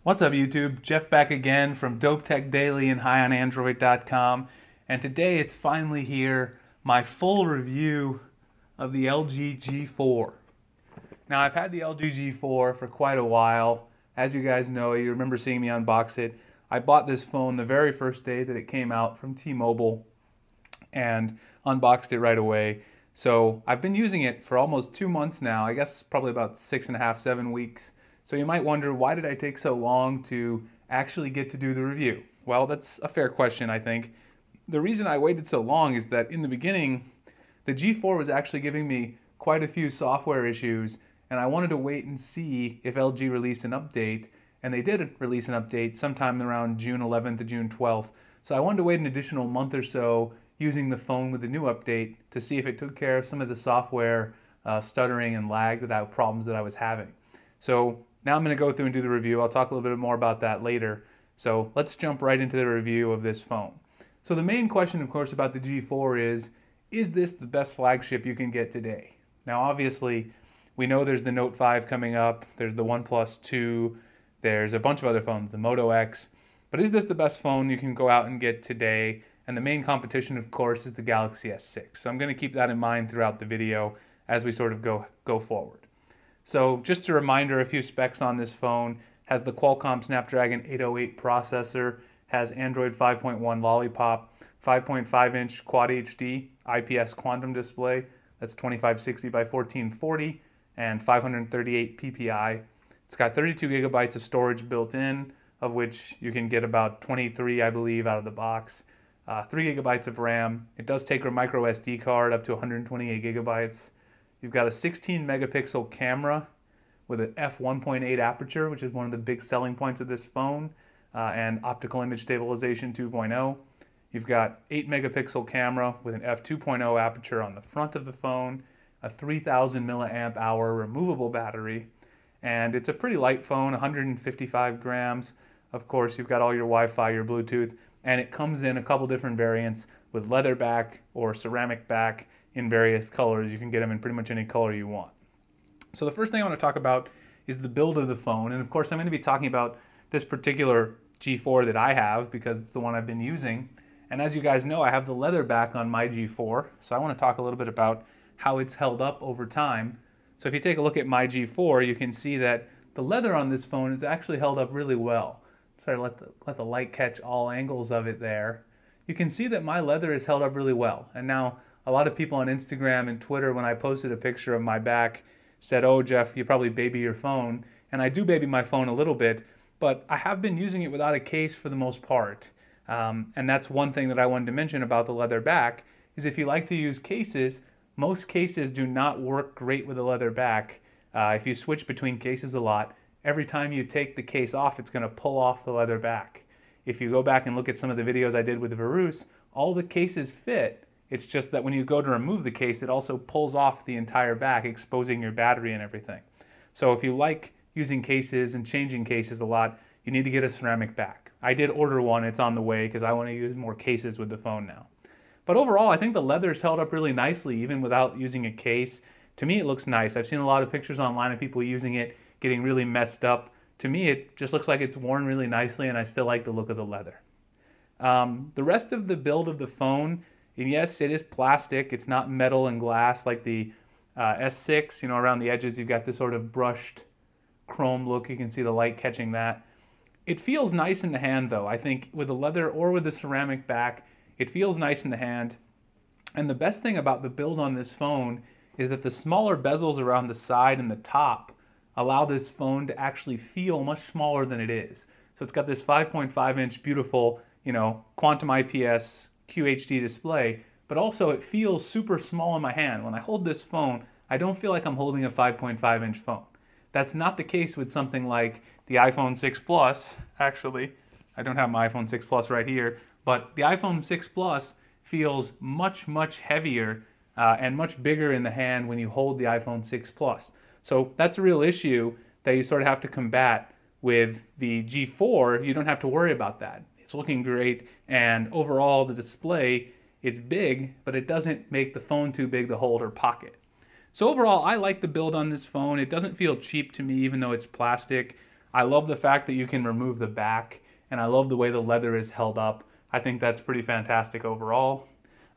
What's up YouTube? Jeff back again from Dope Tech Daily and HighOnAndroid.com, and today it's finally here, my full review of the LG G4. Now I've had the LG G4 for quite a while. As you guys know, you remember seeing me unbox it. I bought this phone the very first day that it came out from T-Mobile and unboxed it right away. So I've been using it for almost 2 months now, I guess probably about 6.5, 7 weeks. So you might wonder, why did I take so long to actually get to do the review? Well, that's a fair question, I think. The reason I waited so long is that in the beginning, the G4 was actually giving me quite a few software issues, and I wanted to wait and see if LG released an update, and they did release an update sometime around June 11th to June 12th. So I wanted to wait an additional month or so using the phone with the new update to see if it took care of some of the software stuttering and lag problems that I was having. So now I'm going to go through and do the review. I'll talk a little bit more about that later. So let's jump right into the review of this phone. So the main question, of course, about the G4 is this the best flagship you can get today? Now, obviously, we know there's the Note 5 coming up. There's the OnePlus 2. There's a bunch of other phones, the Moto X. But is this the best phone you can go out and get today? And the main competition, of course, is the Galaxy S6. So I'm going to keep that in mind throughout the video as we sort of go forward. So just a reminder, a few specs on this phone. Has the Qualcomm Snapdragon 808 processor, has Android 5.1 Lollipop, 5.5-inch Quad HD IPS quantum display, that's 2560 by 1440, and 538 ppi. It's got 32 gigabytes of storage built in, of which you can get about 23, I believe, out of the box. 3 gigabytes of RAM. It does take a micro SD card up to 128 gigabytes. You've got a 16 megapixel camera with an f1.8 aperture, which is one of the big selling points of this phone, and optical image stabilization 2.0. You've got 8 megapixel camera with an f2.0 aperture on the front of the phone, a 3000 milliamp hour removable battery, and it's a pretty light phone, 155 grams. Of course, you've got all your Wi-Fi, your Bluetooth, and it comes in a couple different variants with leather back or ceramic back in various colors. You can get them in pretty much any color you want. So the first thing I want to talk about is the build of the phone. And of course, I'm going to be talking about this particular G4 that I have because it's the one I've been using. And as you guys know, I have the leather back on my G4. So I want to talk a little bit about how it's held up over time. So if you take a look at my G4, you can see that the leather on this phone is actually held up really well. Try to let the light catch all angles of it there. You can see that my leather is held up really well. And now a lot of people on Instagram and Twitter, when I posted a picture of my back, said, "Oh, Jeff, you probably baby your phone." And I do baby my phone a little bit, but I have been using it without a case for the most part. And that's one thing that I wanted to mention about the leather back, is if you like to use cases, most cases do not work great with a leather back. If you switch between cases a lot, every time you take the case off, it's going to pull off the leather back. If you go back and look at some of the videos I did with the Verus, all the cases fit. It's just that when you go to remove the case, it also pulls off the entire back, exposing your battery and everything. So if you like using cases and changing cases a lot, you need to get a ceramic back. I did order one. It's on the way because I want to use more cases with the phone now. But overall, I think the leather's held up really nicely, even without using a case. To me, it looks nice. I've seen a lot of pictures online of people using it, getting really messed up. To me, it just looks like it's worn really nicely, and I still like the look of the leather. The rest of the build of the phone, and yes, it is plastic. It's not metal and glass like the S6. You know, around the edges, you've got this sort of brushed chrome look. You can see the light catching that. It feels nice in the hand, though. I think with the leather or with the ceramic back, it feels nice in the hand. And the best thing about the build on this phone is that the smaller bezels around the side and the top allow this phone to actually feel much smaller than it is. So it's got this 5.5-inch beautiful, quantum IPS QHD display, but also it feels super small in my hand. When I hold this phone, I don't feel like I'm holding a 5.5-inch phone. That's not the case with something like the iPhone 6 Plus. Actually, I don't have my iPhone 6 Plus right here, but the iPhone 6 Plus feels much, much heavier and much bigger in the hand when you hold the iPhone 6 Plus. So that's a real issue that you sort of have to combat with the G4. You don't have to worry about that. It's looking great, and overall the display is big, but it doesn't make the phone too big to hold or pocket. So overall, I like the build on this phone. It doesn't feel cheap to me, even though it's plastic. I love the fact that you can remove the back, and I love the way the leather is held up. I think that's pretty fantastic overall.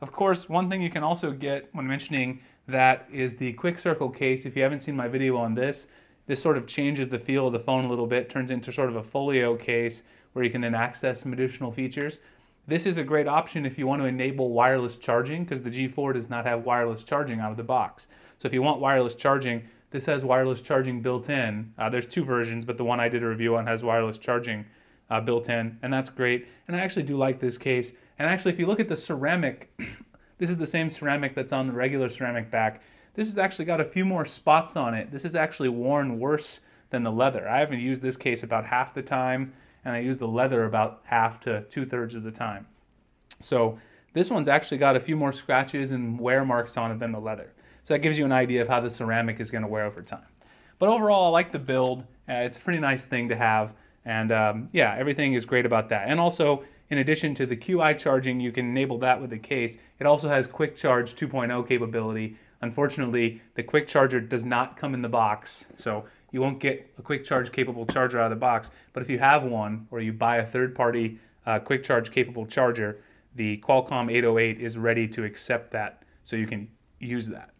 Of course, one thing you can also get when mentioning that is the quick circle case. If you haven't seen my video on this, this sort of changes the feel of the phone a little bit, turns into sort of a folio case where you can then access some additional features. This is a great option if you want to enable wireless charging, because the G4 does not have wireless charging out of the box. So if you want wireless charging, this has wireless charging built in. There's two versions, but the one I did a review on has wireless charging built in, and that's great. And I actually do like this case. And actually, if you look at the ceramic, this is the same ceramic that's on the regular ceramic back. This has actually got a few more spots on it. This is actually worn worse than the leather. I haven't used this case about half the time, and I use the leather about half to 2/3 of the time. So this one's actually got a few more scratches and wear marks on it than the leather. So that gives you an idea of how the ceramic is going to wear over time. But overall, I like the build. It's a pretty nice thing to have. And yeah, everything is great about that. And also, in addition to the QI charging, you can enable that with the case. It also has Quick Charge 2.0 capability. Unfortunately, the Quick Charger does not come in the box. So you won't get a Quick Charge capable charger out of the box. But if you have one, or you buy a third-party Quick Charge capable charger, the Qualcomm 808 is ready to accept that. So you can use that.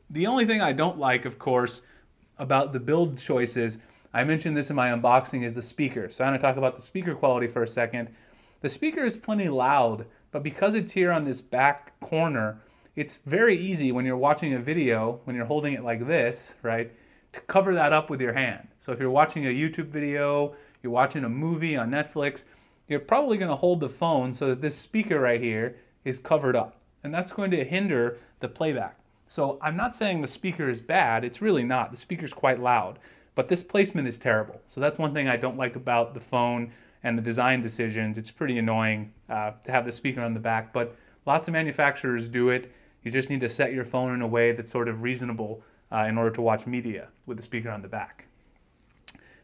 The only thing I don't like, of course, about the build choices, I mentioned this in my unboxing, is the speaker. So I'm going to talk about the speaker quality for a second. The speaker is plenty loud, but because it's here on this back corner, it's very easy when you're watching a video, when you're holding it like this, right, to cover that up with your hand. So if you're watching a YouTube video, you're watching a movie on Netflix, you're probably going to hold the phone so that this speaker right here is covered up. And that's going to hinder the playback. So I'm not saying the speaker is bad. It's really not. The speaker's quite loud. But this placement is terrible. So that's one thing I don't like about the phone and the design decisions. It's pretty annoying to have the speaker on the back. But lots of manufacturers do it. You just need to set your phone in a way that's sort of reasonable in order to watch media with the speaker on the back.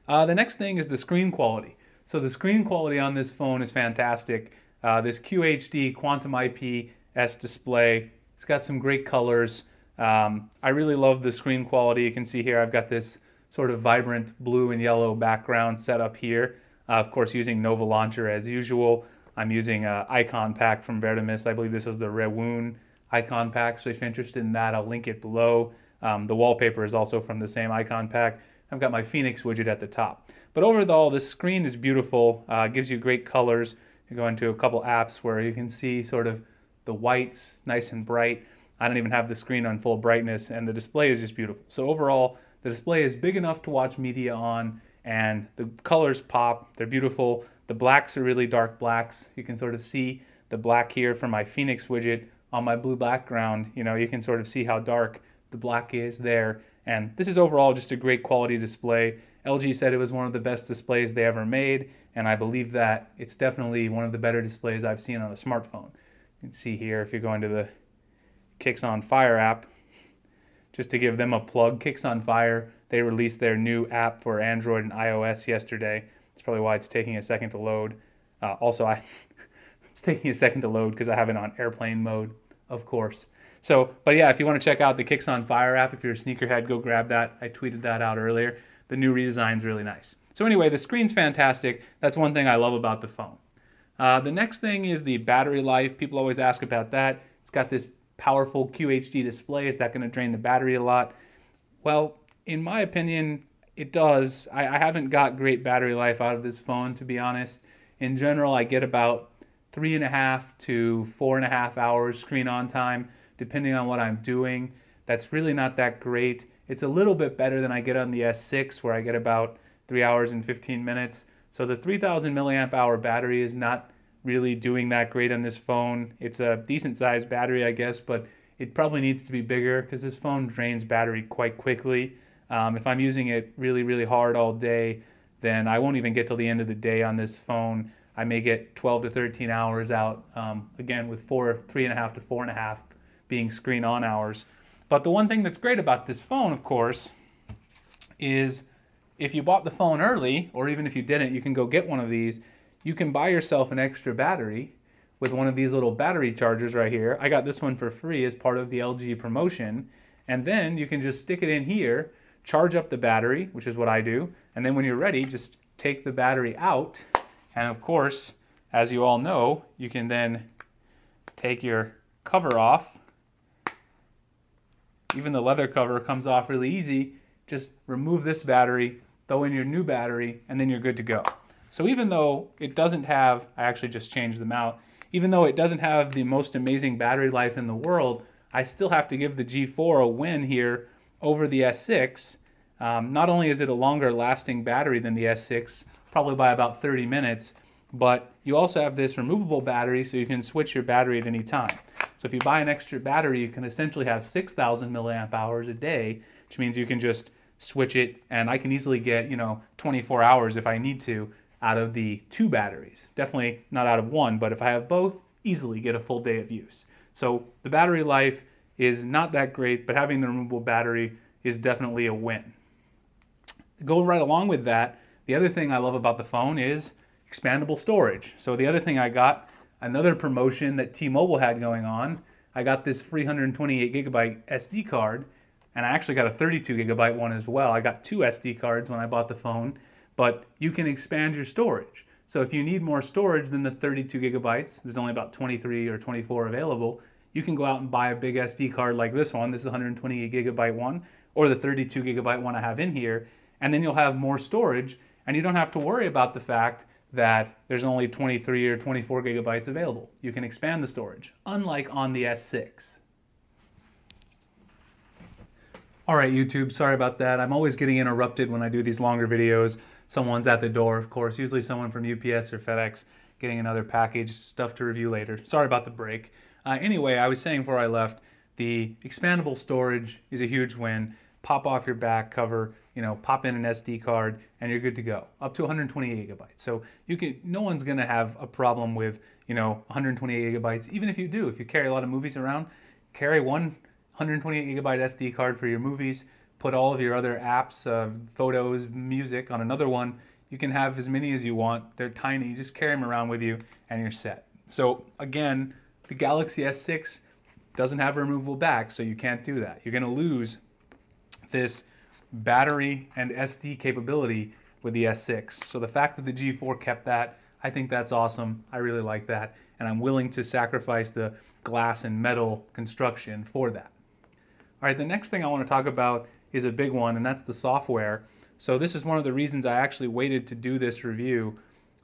The next thing is the screen quality. So the screen quality on this phone is fantastic. This QHD Quantum IPS display, it's got some great colors. I really love the screen quality. You can see here I've got this sort of vibrant blue and yellow background set up here. Of course, using Nova Launcher as usual. I'm using an icon pack from Vertimus. I believe this is the Rewoon icon pack. So if you're interested in that, I'll link it below. The wallpaper is also from the same icon pack. I've got my Phoenix widget at the top. But overall, this screen is beautiful. Gives you great colors. You go into a couple apps where you can see sort of the whites, nice and bright. I don't even have the screen on full brightness, and the display is just beautiful. So overall, the display is big enough to watch media on, and the colors pop. They're beautiful. The blacks are really dark blacks. You can sort of see the black here from my Phoenix widget on my blue background. You know, you can sort of see how dark the black is there. And this is overall just a great quality display. LG said it was one of the best displays they ever made, and I believe that it's definitely one of the better displays I've seen on a smartphone. You can see here, if you go into the Kicks on Fire app, just to give them a plug, Kicks on Fire, they released their new app for Android and iOS yesterday. That's probably why it's taking a second to load. It's taking a second to load because I have it on airplane mode, of course. So, but yeah, if you want to check out the Kicks on Fire app, if you're a sneakerhead, go grab that. I tweeted that out earlier. The new redesign's really nice. So anyway, the screen's fantastic. That's one thing I love about the phone. The next thing is the battery life. People always ask about that. It's got this powerful QHD display. Is that going to drain the battery a lot? Well, in my opinion, it does. I haven't got great battery life out of this phone, to be honest. In general, I get about 3.5 to 4.5 hours screen on time, depending on what I'm doing. That's really not that great. It's a little bit better than I get on the S6, where I get about 3 hours and 15 minutes. So the 3000 milliamp hour battery is not really doing that great on this phone. It's a decent sized battery, I guess, but it probably needs to be bigger because this phone drains battery quite quickly. If I'm using it really, really hard all day, then I won't even get till the end of the day on this phone. I may get 12 to 13 hours out, again, with 3.5 to 4.5 being screen on hours. But the one thing that's great about this phone, of course, is if you bought the phone early, or even if you didn't, you can go get one of these. You can buy yourself an extra battery with one of these little battery chargers right here. I got this one for free as part of the LG promotion. And then you can just stick it in here, charge up the battery, which is what I do, and then when you're ready, just take the battery out, and of course, as you all know, you can then take your cover off. Even the leather cover comes off really easy. Just remove this battery, throw in your new battery, and then you're good to go. So even though it doesn't have, I actually just changed them out, even though it doesn't have the most amazing battery life in the world, I still have to give the G4 a win here over the S6. Not only is it a longer lasting battery than the S6, probably by about 30 minutes, but you also have this removable battery so you can switch your battery at any time. So if you buy an extra battery, you can essentially have 6,000 milliamp hours a day, which means you can just switch it, and I can easily get, 24 hours if I need to out of the 2 batteries. Definitely not out of 1, but if I have both, easily get a full day of use. So the battery life is not that great, but having the removable battery is definitely a win. Going right along with that, the other thing I love about the phone is expandable storage. So the other thing I got, another promotion that T-Mobile had going on, I got this free 128 gigabyte SD card, and I actually got a 32 gigabyte one as well. I got 2 SD cards when I bought the phone, but you can expand your storage. So if you need more storage than the 32 gigabytes, there's only about 23 or 24 available, you can go out and buy a big SD card like this one. This is a 128 gigabyte one, or the 32 gigabyte one I have in here, and then you'll have more storage, and you don't have to worry about the fact that there's only 23 or 24 gigabytes available. You can expand the storage, unlike on the S6. All right, YouTube, sorry about that. I'm always getting interrupted when I do these longer videos. Someone's at the door, of course, usually someone from UPS or FedEx getting another package, stuff to review later. Sorry about the break. Anyway, I was saying before I left, the expandable storage is a huge win. Pop off your back cover, pop in an SD card, and you're good to go. Up to 128 gigabytes. So no one's gonna have a problem with 128 gigabytes. Even if you do, if you carry a lot of movies around, carry one 128 gigabyte SD card for your movies. Put all of your other apps, photos, music on another one. You can have as many as you want. They're tiny. You just carry them around with you, and you're set. So again, the Galaxy S6 doesn't have a removable back, so you can't do that. You're gonna lose this battery and SD capability with the S6. So the fact that the G4 kept that, I think that's awesome. I really like that, and I'm willing to sacrifice the glass and metal construction for that. All right, the next thing I want to talk about is a big one, and that's the software. So this is one of the reasons I actually waited to do this review.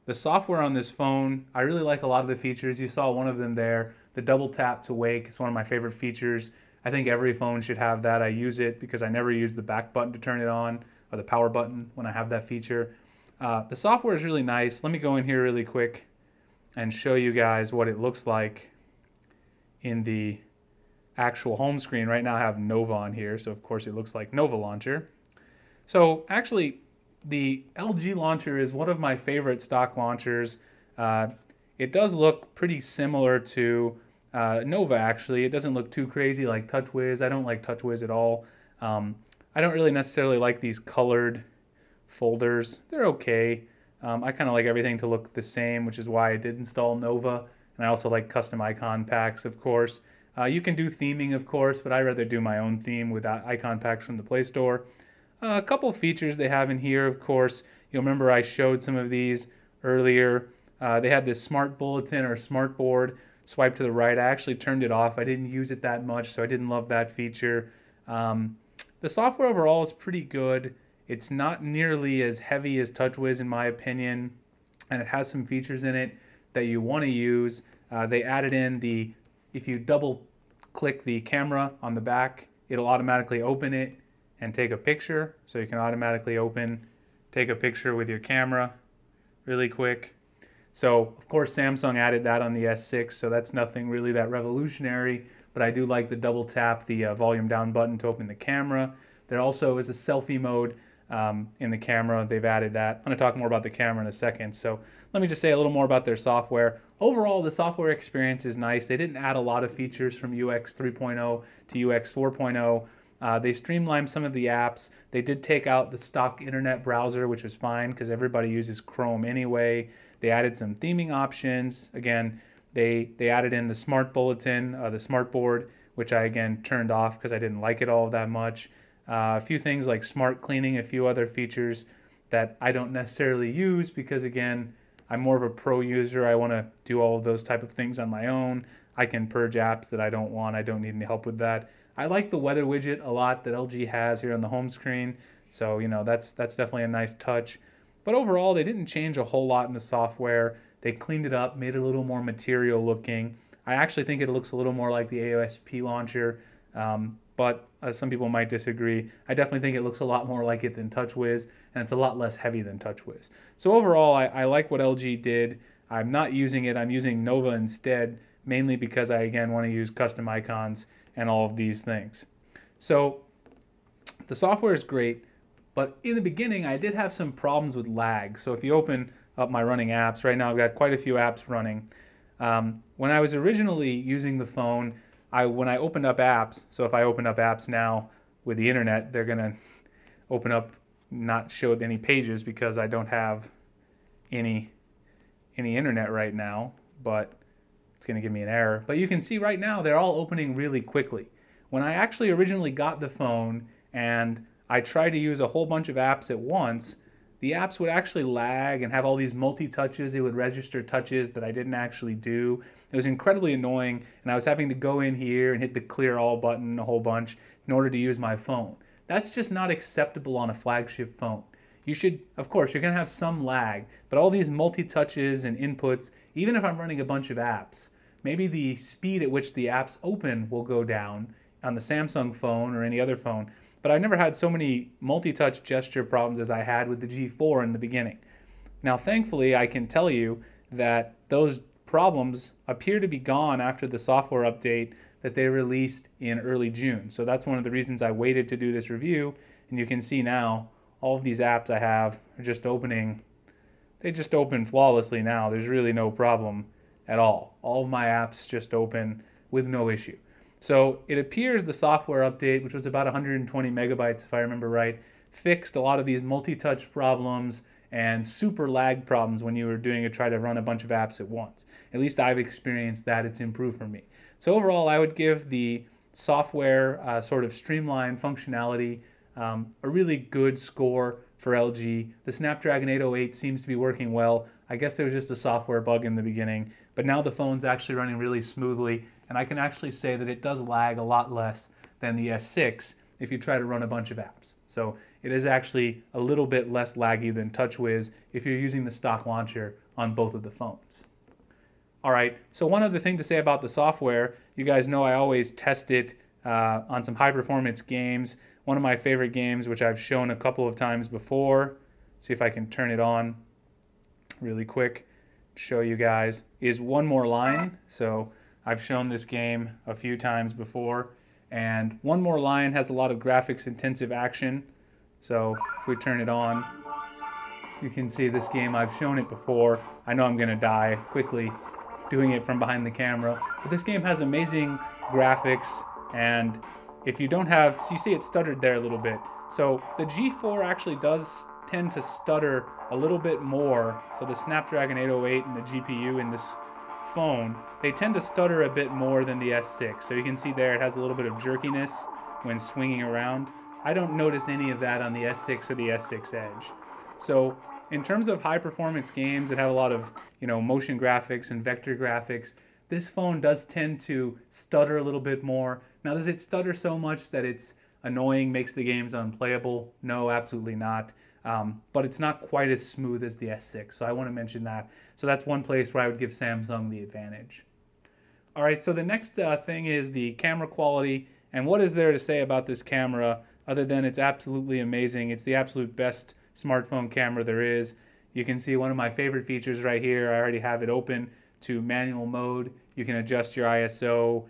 The software on this phone, I really like a lot of the features. You saw one of them there. The double tap to wake is one of my favorite features. I think every phone should have that. I use it because I never use the back button to turn it on, or the power button when I have that feature. The software is really nice. Let me go in here really quick and show you guys what it looks like in the actual home screen. Right now I have Nova on here, so of course it looks like Nova Launcher. So actually, the LG launcher is one of my favorite stock launchers. It does look pretty similar to Nova, actually. It doesn't look too crazy like TouchWiz. I don't like TouchWiz at all. I don't really necessarily like these colored folders. They're okay. I kind of like everything to look the same, which is why I did install Nova. And I also like custom icon packs, of course. You can do theming, of course, but I'd rather do my own theme with icon packs from the Play Store. A couple features they have in here, of course. You'll remember I showed some of these earlier. They had this smart bulletin or smart board. Swipe to the right. I actually turned it off. I didn't use it that much, so I didn't love that feature. The software overall is pretty good. It's not nearly as heavy as TouchWiz in my opinion, and it has some features in it that you want to use. They added in if you double click the camera on the back, it'll automatically open it and take a picture. So you can automatically take a picture with your camera really quick. So of course Samsung added that on the S6, so that's nothing really that revolutionary, but I do like the double tap the volume down button to open the camera. There also is a selfie mode in the camera. They've added that. I'm going to talk more about the camera in a second. So let me just say a little more about their software. Overall, the software experience is nice. They didn't add a lot of features from UX 3.0 to UX 4.0. They streamlined some of the apps. They did take out the stock internet browser, which was fine because everybody uses Chrome anyway. They added some theming options. Again, they added in the smart bulletin, the smart board, which I again turned off because I didn't like it all that much. A few things like smart cleaning, a few other features that I don't necessarily use because, again, I'm more of a pro user. I want to do all of those type of things on my own. I can purge apps that I don't want. I don't need any help with that. I like the weather widget a lot that LG has here on the home screen. So, that's definitely a nice touch. But overall, they didn't change a whole lot in the software. They cleaned it up, made it a little more material looking. I actually think it looks a little more like the AOSP launcher, but some people might disagree. I definitely think it looks a lot more like it than TouchWiz, and it's a lot less heavy than TouchWiz. So overall, I like what LG did. I'm not using it. I'm using Nova instead, mainly because I, again, want to use custom icons and all of these things. So the software is great, but in the beginning, I did have some problems with lag. So if you open up my running apps, right now I've got quite a few apps running. When I was originally using the phone, when I opened up apps, so if I open up apps now with the internet, they're going to open up, not show any pages because I don't have any internet right now, but it's going to give me an error. But you can see right now they're all opening really quickly. When I actually originally got the phone and I tried to use a whole bunch of apps at once, the apps would actually lag and have all these multi-touches. It would register touches that I didn't actually do. It was incredibly annoying, and I was having to go in here and hit the clear all button a whole bunch in order to use my phone. That's just not acceptable on a flagship phone. You should, of course, you're going to have some lag, but all these multi-touches and inputs, even if I'm running a bunch of apps, maybe the speed at which the apps open will go down on the Samsung phone or any other phone. But I've never had so many multi-touch gesture problems as I had with the G4 in the beginning. Now, thankfully, I can tell you that those problems appear to be gone after the software update that they released in early June. So that's one of the reasons I waited to do this review. And you can see now all of these apps I have are just opening. They just open flawlessly now. There's really no problem at all. All of my apps just open with no issue. So it appears the software update, which was about 120 megabytes if I remember right, fixed a lot of these multi-touch problems and super lag problems when you were try to run a bunch of apps at once. At least I've experienced that. It's improved for me. So overall, I would give the software sort of streamlined functionality a really good score for LG. The Snapdragon 808 seems to be working well. I guess there was just a software bug in the beginning, but now the phone's actually running really smoothly, and I can actually say that it does lag a lot less than the S6 if you try to run a bunch of apps. So it is actually a little bit less laggy than TouchWiz if you're using the stock launcher on both of the phones. All right, so one other thing to say about the software, you guys know I always test it on some high-performance games. One of my favorite games, which I've shown a couple of times before, see if I can turn it on really quick to show you guys, is One More Line. So I've shown this game a few times before, and One More Line has a lot of graphics-intensive action. So if we turn it on, you can see this game. I've shown it before. I know I'm going to die quickly doing it from behind the camera, but this game has amazing graphics, and if you don't have, so you see it stuttered there a little bit. So the G4 actually does tend to stutter a little bit more. So the Snapdragon 808 and the GPU in this phone, they tend to stutter a bit more than the S6. So you can see there it has a little bit of jerkiness when swinging around. I don't notice any of that on the S6 or the S6 Edge. So in terms of high performance games that have a lot of motion graphics and vector graphics, this phone does tend to stutter a little bit more. Now, does it stutter so much that it's annoying, makes the games unplayable? No, absolutely not. But it's not quite as smooth as the S6, so I want to mention that. So that's one place where I would give Samsung the advantage. All right, so the next thing is the camera quality. And what is there to say about this camera other than it's absolutely amazing? It's the absolute best smartphone camera there is. You can see one of my favorite features right here. I already have it open to manual mode. You can adjust your ISO,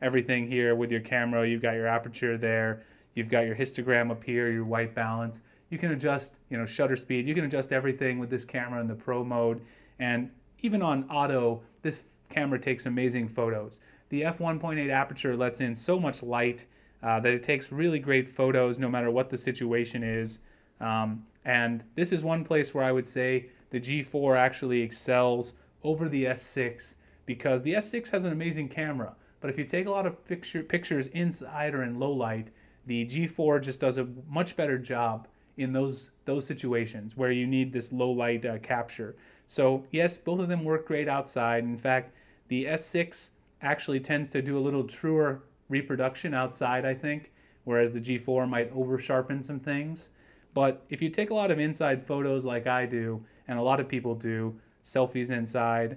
everything here with your camera. You've got your aperture there. You've got your histogram up here, your white balance. You can adjust, shutter speed. You can adjust everything with this camera in the pro mode. And even on auto, this camera takes amazing photos. The f1.8 aperture lets in so much light that it takes really great photos no matter what the situation is. And this is one place where I would say the G4 actually excels over the S6 because the S6 has an amazing camera. But if you take a lot of pictures inside or in low light, the G4 just does a much better job in those situations where you need this low light capture. So yes, both of them work great outside. In fact, the S6 actually tends to do a little truer reproduction outside, I think, whereas the G4 might over sharpen some things. But if you take a lot of inside photos like I do, and a lot of people do, selfies inside,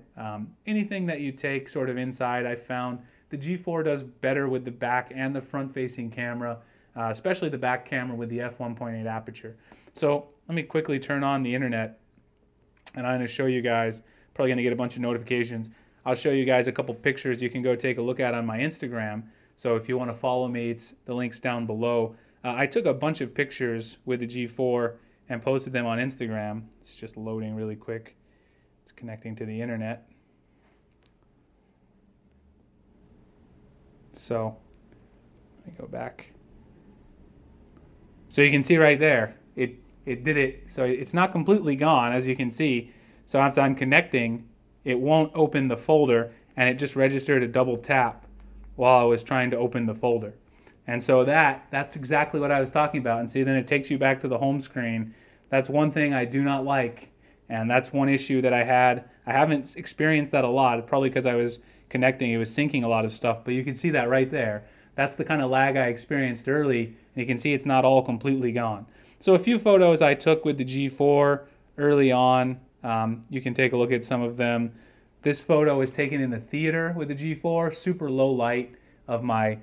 anything that you take sort of inside, I found the G4 does better with the back and the front facing camera, especially the back camera with the f1.8 aperture. So let me quickly turn on the internet, and I'm going to show you guys, probably going to get a bunch of notifications. I'll show you guys a couple pictures you can go take a look at on my Instagram. So if you want to follow me, the link's down below. I took a bunch of pictures with the G4 and posted them on Instagram. It's just loading really quick. It's connecting to the internet. So let me go back. So you can see right there, it did it. So it's not completely gone, as you can see. So after I'm connecting, it won't open the folder, and it just registered a double tap while I was trying to open the folder. And so that's exactly what I was talking about. And see, then it takes you back to the home screen. That's one thing I do not like, and that's one issue that I had. I haven't experienced that a lot, probably because I was connecting, it was syncing a lot of stuff, but you can see that right there. That's the kind of lag I experienced early, and you can see it's not all completely gone. So a few photos I took with the G4 early on. You can take a look at some of them. This photo is taken in the theater with the G4, super low light of my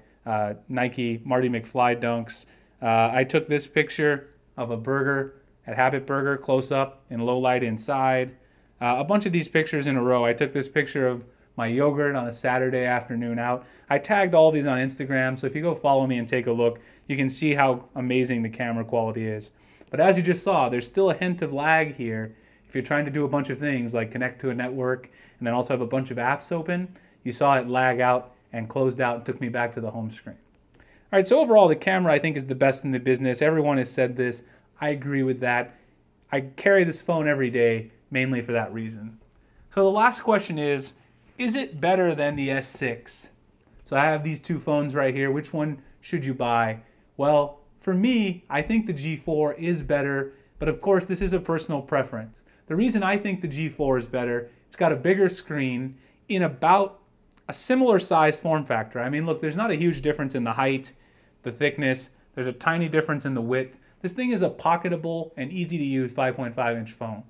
Nike Marty McFly dunks. I took this picture of a burger at Habit Burger close up in low light inside. A bunch of these pictures in a row. I took this picture of my yogurt on a Saturday afternoon out. I tagged all these on Instagram, so if you go follow me and take a look, you can see how amazing the camera quality is. But as you just saw, there's still a hint of lag here. If you're trying to do a bunch of things like connect to a network and then also have a bunch of apps open, you saw it lag out and closed out and took me back to the home screen. All right, so overall the camera I think is the best in the business. Everyone has said this. I agree with that. I carry this phone every day mainly for that reason. So the last question is it better than the S6? So I have these two phones right here. Which one should you buy? Well, for me, I think the G4 is better, but of course this is a personal preference. The reason I think the G4 is better, it's got a bigger screen in about a similar size form factor. I mean, look, there's not a huge difference in the height, the thickness. There's a tiny difference in the width. This thing is a pocketable and easy to use 5.5-inch phone.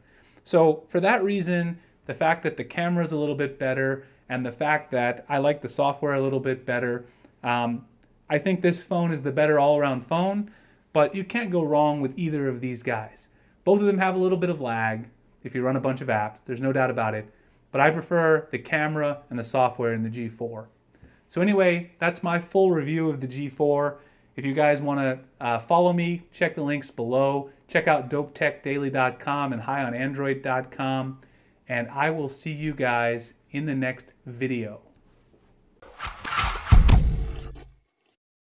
So for that reason, the fact that the camera is a little bit better and the fact that I like the software a little bit better, I think this phone is the better all-around phone, but you can't go wrong with either of these guys. Both of them have a little bit of lag if you run a bunch of apps. There's no doubt about it. But I prefer the camera and the software in the G4. So anyway, that's my full review of the G4. If you guys want to follow me, check the links below. Check out dopetechdaily.com and highonandroid.com. And I will see you guys in the next video.